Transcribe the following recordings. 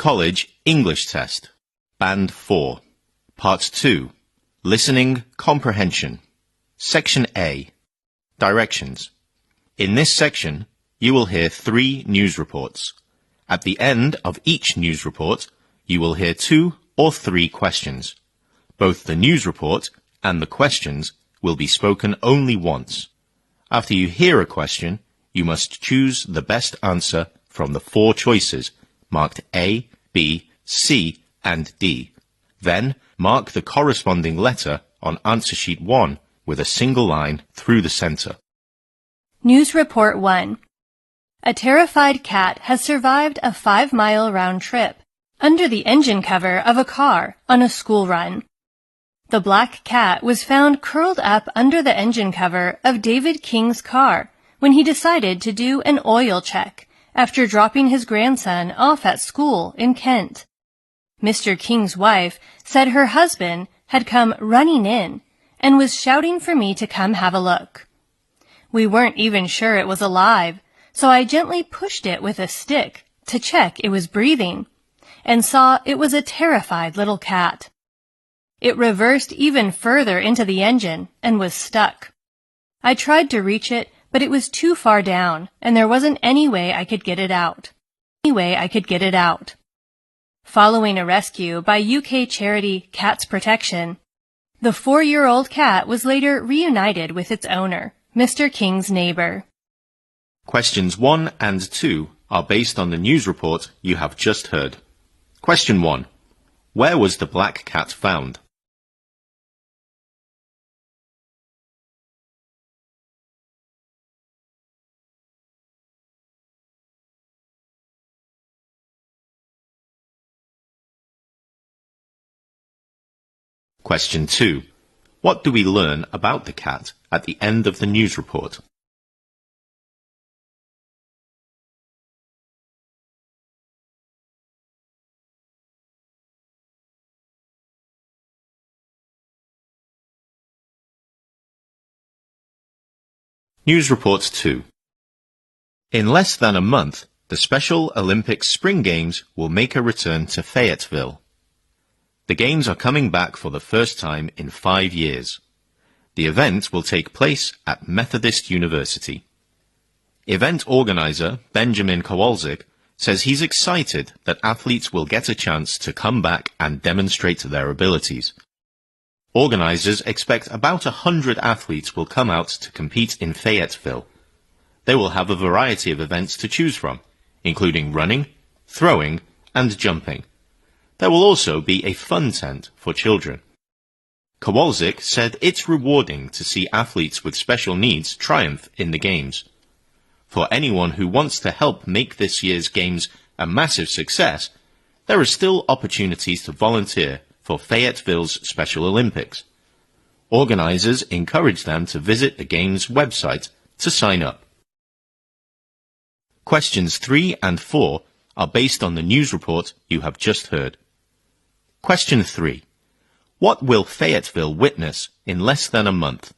College English Test, Band 4, Part 2, Listening Comprehension, Section A, Directions. In this section, you will hear 3 news reports. At the end of each news report, you will hear 2 or 3 questions. Both the news report and the questions will be spoken only once. After you hear a question, you must choose the best answer from the 4 choices marked A, B, C, and D. Then, mark the corresponding letter on answer sheet 1 with a single line through the center. News Report 1. A terrified cat has survived a 5-mile round trip under the engine cover of a car on a school run. The black cat was found curled up under the engine cover of David King's car when he decided to do an oil check after dropping his grandson off at school in Kent. Mr. King's wife said her husband had come running in and was shouting for me to come have a look. We weren't even sure it was alive, so I gently pushed it with a stick to check it was breathing and saw it was a terrified little cat. It reversed even further into the engine and was stuck. I tried to reach it, but it was too far down, and there wasn't any way I could get it out. Following a rescue by UK charity Cats Protection, the 4-year-old cat was later reunited with its owner, Mr. King's neighbor. Questions 1 and 2 are based on the news report you have just heard. Question 1. Where was the black cat found? Question 2. What do we learn about the cat at the end of the news report? News Report 2. In less than a month, the Special Olympics Spring Games will make a return to Fayetteville. The Games are coming back for the first time in 5 years. The event will take place at Methodist University. Event organizer Benjamin Kowalczyk says he's excited that athletes will get a chance to come back and demonstrate their abilities. Organizers expect about 100 athletes will come out to compete in Fayetteville. They will have a variety of events to choose from, including running, throwing, and jumping. There will also be a fun tent for children. Kowalczyk said it's rewarding to see athletes with special needs triumph in the Games. For anyone who wants to help make this year's Games a massive success, there are still opportunities to volunteer for Fayetteville's Special Olympics. Organizers encourage them to visit the Games website to sign up. Questions 3 and 4 are based on the news report you have just heard. Question 3. What will Fayetteville witness in less than a month?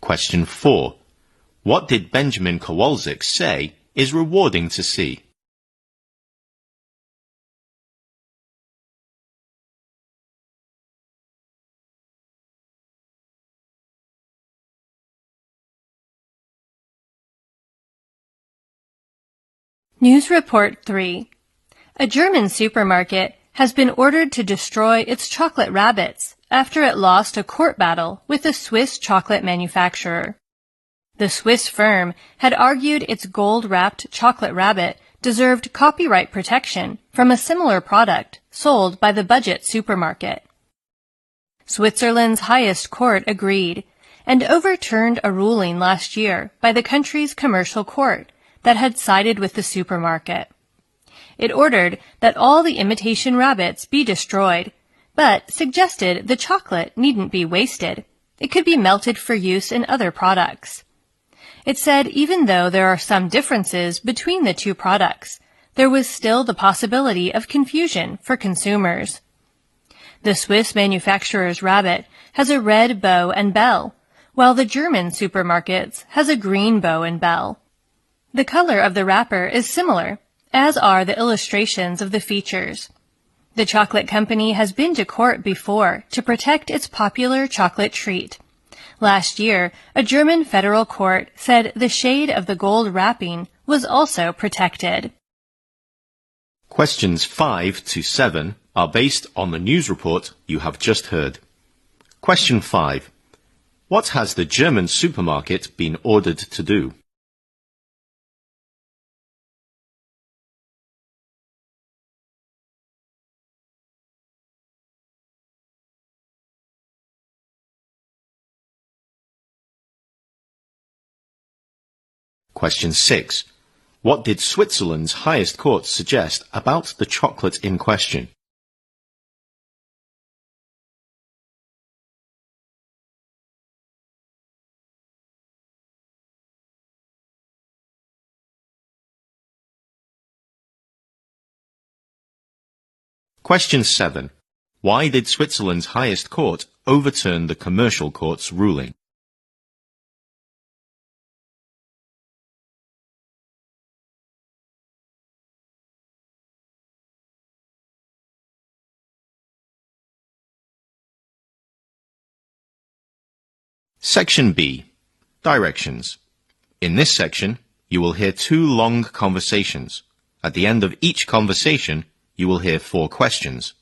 Question 4. What did Benjamin Kowalczyk say is rewarding to see? News Report 3. A German supermarket has been ordered to destroy its chocolate rabbits after it lost a court battle with a Swiss chocolate manufacturer. The Swiss firm had argued its gold-wrapped chocolate rabbit deserved copyright protection from a similar product sold by the budget supermarket. Switzerland's highest court agreed and overturned a ruling last year by the country's commercial court that had sided with the supermarket. It ordered that all the imitation rabbits be destroyed, but suggested the chocolate needn't be wasted. It could be melted for use in other products. It said even though there are some differences between the two products, there was still the possibility of confusion for consumers. The Swiss manufacturer's rabbit has a red bow and bell, while the German supermarket's has a green bow and bell. The color of the wrapper is similar, as are the illustrations of the features. The chocolate company has been to court before to protect its popular chocolate treat. Last year, a German federal court said the shade of the gold wrapping was also protected. Questions 5 to 7 are based on the news report you have just heard. Question 5. What has the German supermarket been ordered to do? Question 6. What did Switzerland's highest court suggest about the chocolate in question? Question 7. Why did Switzerland's highest court overturn the commercial court's ruling? Section B. Directions. In this section, you will hear 2 long conversations. At the end of each conversation, you will hear 4 questions.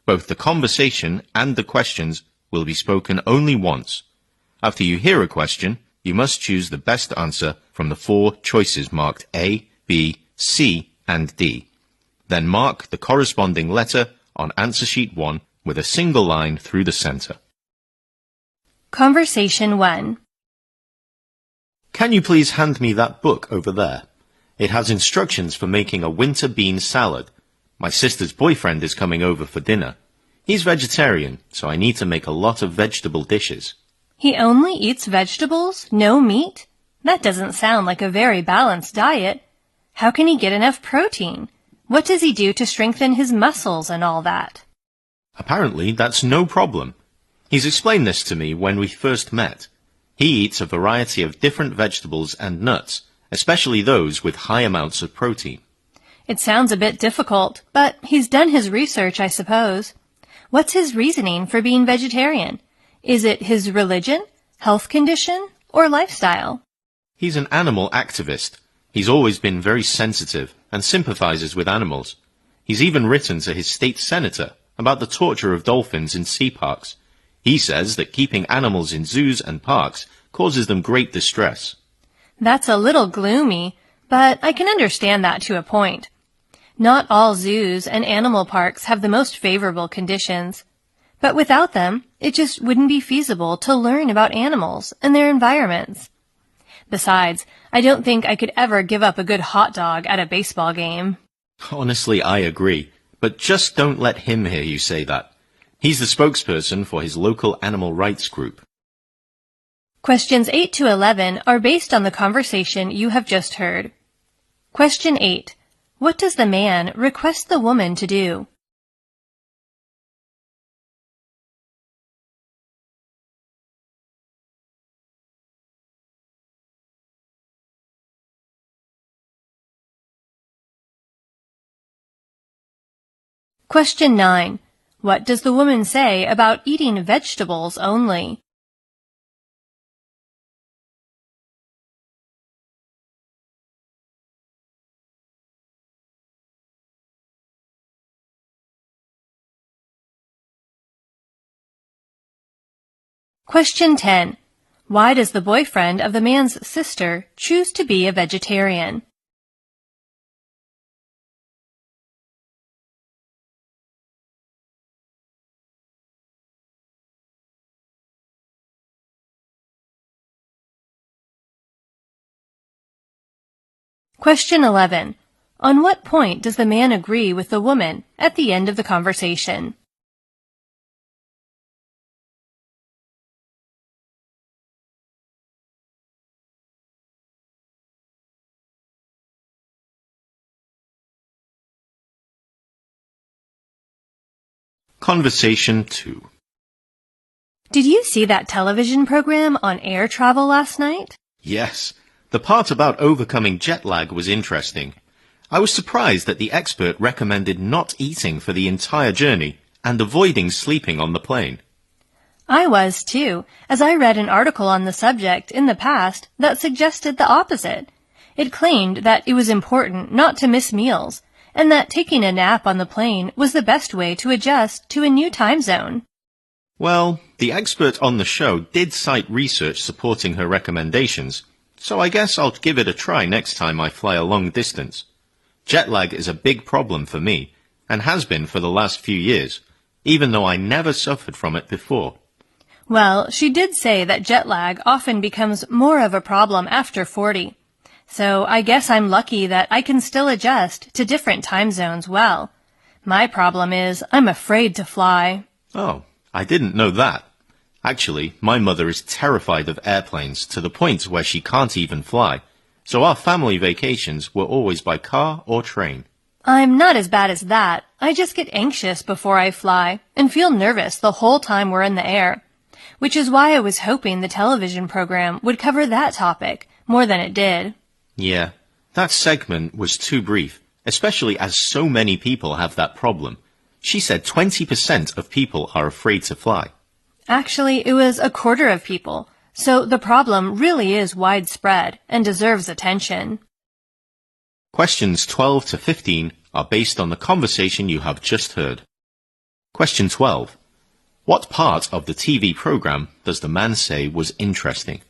Both the conversation and the questions will be spoken only once. After you hear a question, you must choose the best answer from the 4 choices marked A, B, C, and D. Then mark the corresponding letter on answer sheet 1 with a single line through the center. Conversation 1. Can you please hand me that book over there? It has instructions for making a winter bean salad. My sister's boyfriend is coming over for dinner. He's vegetarian, so I need to make a lot of vegetable dishes. He only eats vegetables, no meat? That doesn't sound like a very balanced diet. How can he get enough protein? What does he do to strengthen his muscles and all that? Apparently, that's no problem. He's explained this to me when we first met. He eats a variety of different vegetables and nuts, especially those with high amounts of protein. It sounds a bit difficult, but he's done his research, I suppose. What's his reasoning for being vegetarian? Is it his religion, health condition, or lifestyle? He's an animal activist. He's always been very sensitive and sympathizes with animals. He's even written to his state senator about the torture of dolphins in sea parks. He says that keeping animals in zoos and parks causes them great distress. That's a little gloomy, but I can understand that to a point. Not all zoos and animal parks have the most favorable conditions. But without them, it just wouldn't be feasible to learn about animals and their environments. Besides, I don't think I could ever give up a good hot dog at a baseball game. Honestly, I agree. But just don't let him hear you say that. He's the spokesperson for his local animal rights group. Questions 8 to 11 are based on the conversation you have just heard. Question 8. What does the man request the woman to do? Question 9. What does the woman say about eating vegetables only? Question 10. Why does the boyfriend of the man's sister choose to be a vegetarian? Question 11. On what point does the man agree with the woman at the end of the conversation? Conversation 2. Did you see that television program on air travel last night? Yes, the part about overcoming jet lag was interesting. I was surprised that the expert recommended not eating for the entire journey and avoiding sleeping on the plane. I was too, as I read an article on the subject in the past that suggested the opposite. It claimed that it was important not to miss meals, and that taking a nap on the plane was the best way to adjust to a new time zone. Well, the expert on the show did cite research supporting her recommendations, so I guess I'll give it a try next time I fly a long distance. Jet lag is a big problem for me, and has been for the last few years, even though I never suffered from it before. Well, she did say that jet lag often becomes more of a problem after 40. So I guess I'm lucky that I can still adjust to different time zones well. My problem is I'm afraid to fly. Oh, I didn't know that. Actually, my mother is terrified of airplanes to the point where she can't even fly. So our family vacations were always by car or train. I'm not as bad as that. I just get anxious before I fly and feel nervous the whole time we're in the air. Which is why I was hoping the television program would cover that topic more than it did. Yeah, that segment was too brief, especially as so many people have that problem. She said 20% of people are afraid to fly. Actually, it was a quarter of people, so the problem really is widespread and deserves attention. Questions 12 to 15 are based on the conversation you have just heard. Question 12. What part of the TV program does the man say was interesting?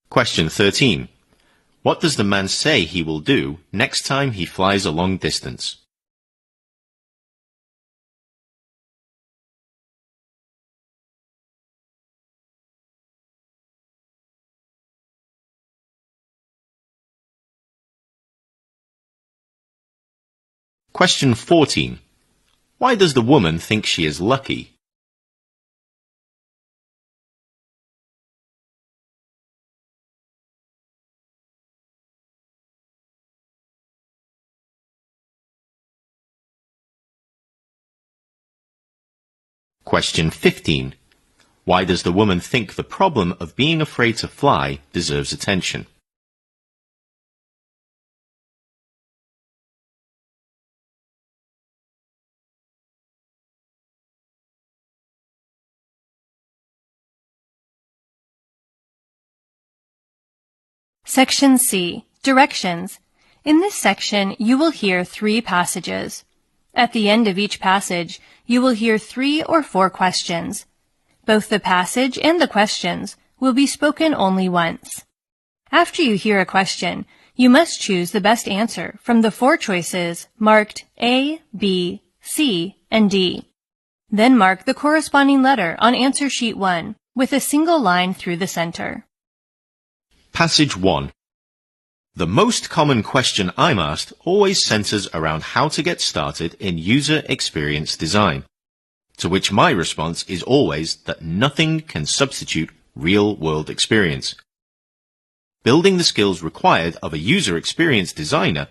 Question 13. What does the man say he will do next time he flies a long distance? Question 14. Why does the woman think she is lucky? Question 15. Why does the woman think the problem of being afraid to fly deserves attention? Section C. Directions. In this section, you will hear 3 passages. At the end of each passage, you will hear 3 or 4 questions. Both the passage and the questions will be spoken only once. After you hear a question, you must choose the best answer from the 4 choices marked A, B, C, and D. Then mark the corresponding letter on answer sheet 1 with a single line through the center. Passage 1. The most common question I'm asked always centers around how to get started in user experience design, to which my response is always that nothing can substitute real-world experience. Building the skills required of a user experience designer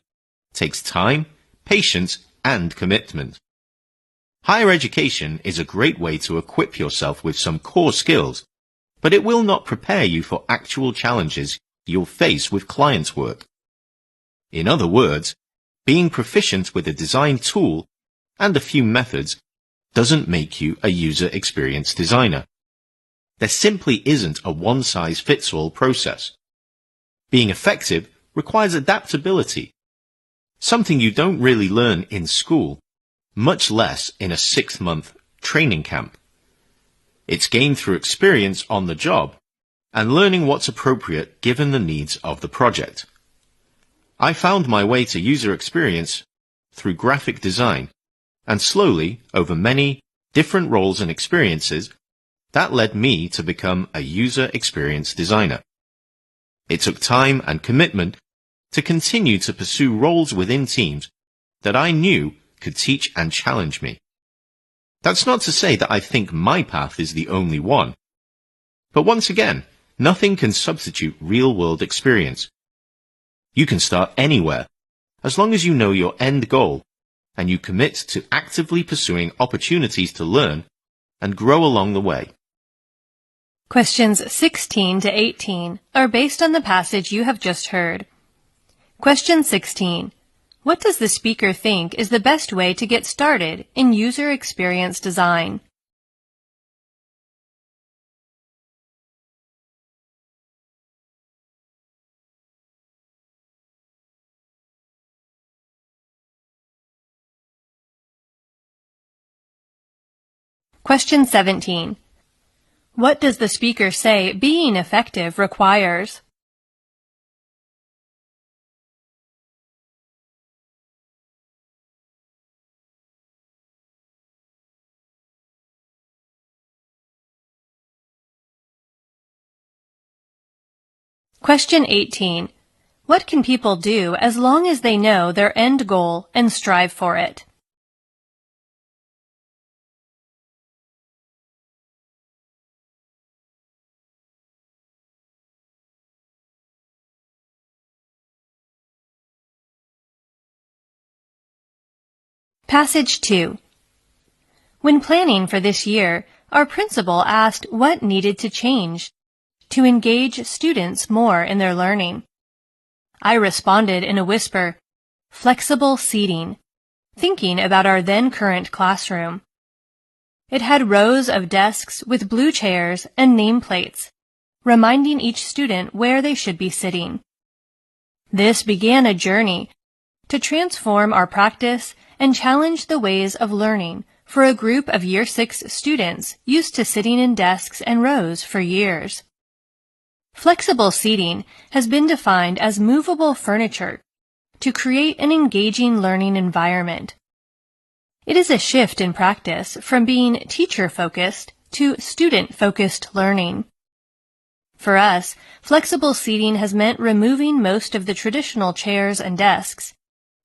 takes time, patience, and commitment. Higher education is a great way to equip yourself with some core skills, but it will not prepare you for actual challenges you'll face with client work. In other words, being proficient with a design tool and a few methods doesn't make you a user experience designer. There simply isn't a one-size-fits-all process. Being effective requires adaptability, something you don't really learn in school, much less in a 6-month training camp. It's gained through experience on the job and learning what's appropriate given the needs of the project. I found my way to user experience through graphic design, and slowly, over many different roles and experiences, that led me to become a user experience designer. It took time and commitment to continue to pursue roles within teams that I knew could teach and challenge me. That's not to say that I think my path is the only one. But once again, nothing can substitute real-world experience. You can start anywhere, as long as you know your end goal, and you commit to actively pursuing opportunities to learn and grow along the way. Questions 16 to 18 are based on the passage you have just heard. Question 16. What does the speaker think is the best way to get started in user experience design? Question 17. What does the speaker say being effective requires? Question 18. What can people do as long as they know their end goal and strive for it? Passage 2. When planning for this year, our principal asked what needed to change to engage students more in their learning. I responded in a whisper, flexible seating, thinking about our then current classroom. It had rows of desks with blue chairs and nameplates, reminding each student where they should be sitting. This began a journey to transform our practice and challenge the ways of learning for a group of Year 6 students used to sitting in desks and rows for years. Flexible seating has been defined as movable furniture to create an engaging learning environment. It is a shift in practice from being teacher-focused to student-focused learning. For us, flexible seating has meant removing most of the traditional chairs and desks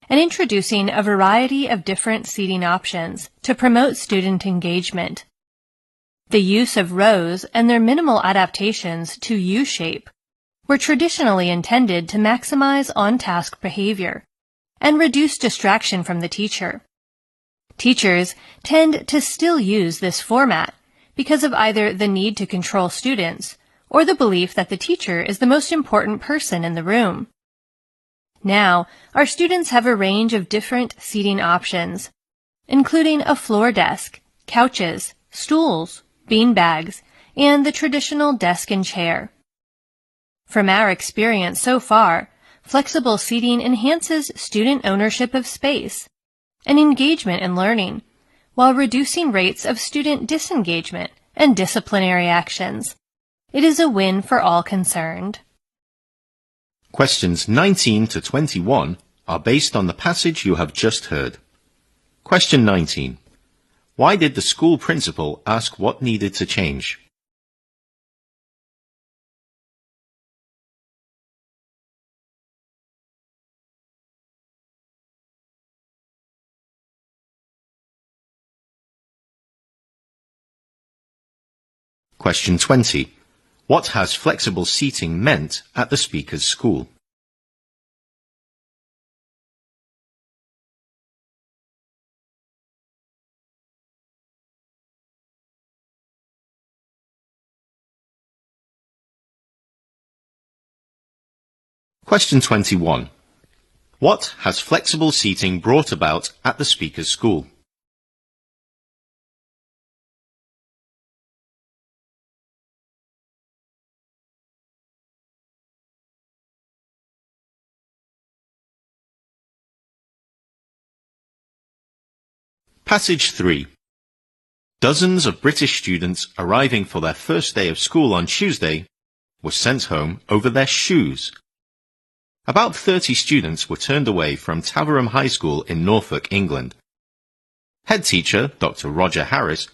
and introducing a variety of different seating options to promote student engagement. The use of rows and their minimal adaptations to U-shape were traditionally intended to maximize on-task behavior and reduce distraction from the teacher. Teachers tend to still use this format because of either the need to control students or the belief that the teacher is the most important person in the room. Now, our students have a range of different seating options, including a floor desk, couches, stools, beanbags, and the traditional desk and chair. From our experience so far, flexible seating enhances student ownership of space and engagement in learning, while reducing rates of student disengagement and disciplinary actions. It is a win for all concerned. Questions 19 to 21 are based on the passage you have just heard. Question 19. Why did the school principal ask what needed to change? Question 20. What has flexible seating meant at the speaker's school? Question 21. What has flexible seating brought about at the speaker's school? Passage 3. Dozens of British students arriving for their first day of school on Tuesday were sent home over their shoes. About 30 students were turned away from Taverham High School in Norfolk, England. Head teacher, Dr. Roger Harris,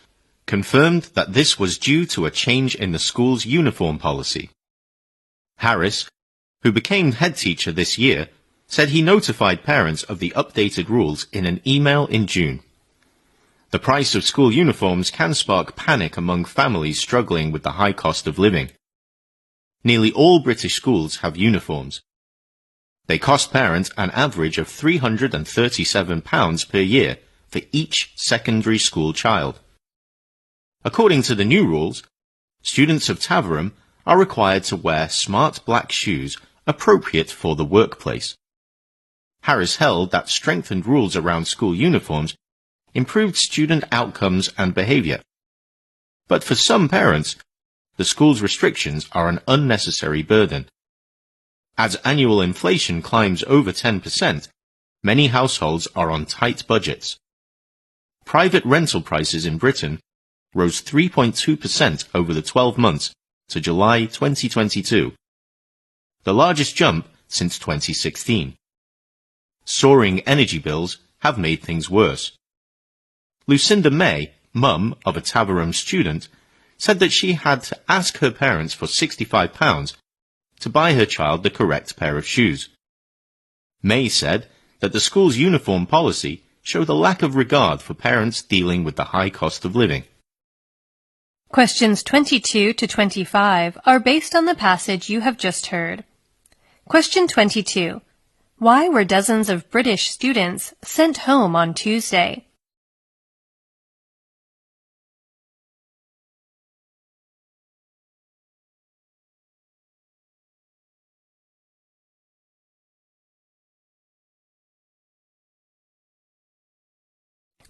confirmed that this was due to a change in the school's uniform policy. Harris, who became head teacher this year, said he notified parents of the updated rules in an email in June. The price of school uniforms can spark panic among families struggling with the high cost of living. Nearly all British schools have uniforms. They cost parents an average of £337 per year for each secondary school child. According to the new rules, students of Taverham are required to wear smart black shoes appropriate for the workplace. Harris held that strengthened rules around school uniforms improved student outcomes and behaviour. But for some parents, the school's restrictions are an unnecessary burden. As annual inflation climbs over 10%, many households are on tight budgets. Private rental prices in Britain rose 3.2% over the 12 months to July 2022, the largest jump since 2016. Soaring energy bills have made things worse. Lucinda May, mum of a Taverham student, said that she had to ask her parents for £65 to buy her child the correct pair of shoes. May said that the school's uniform policy showed a lack of regard for parents dealing with the high cost of living. Questions 22 to 25 are based on the passage you have just heard. Question 22. Why were dozens of British students sent home on Tuesday?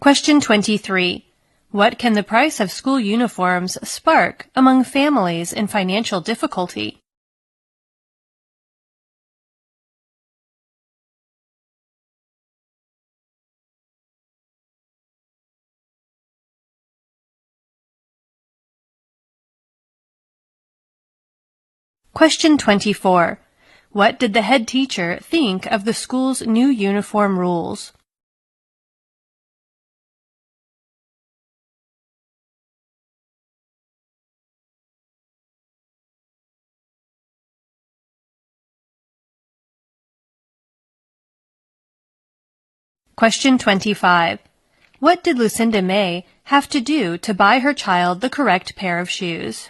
Question 23. What can the price of school uniforms spark among families in financial difficulty? Question 24. What did the head teacher think of the school's new uniform rules? Question 25. What did Lucinda May have to do to buy her child the correct pair of shoes?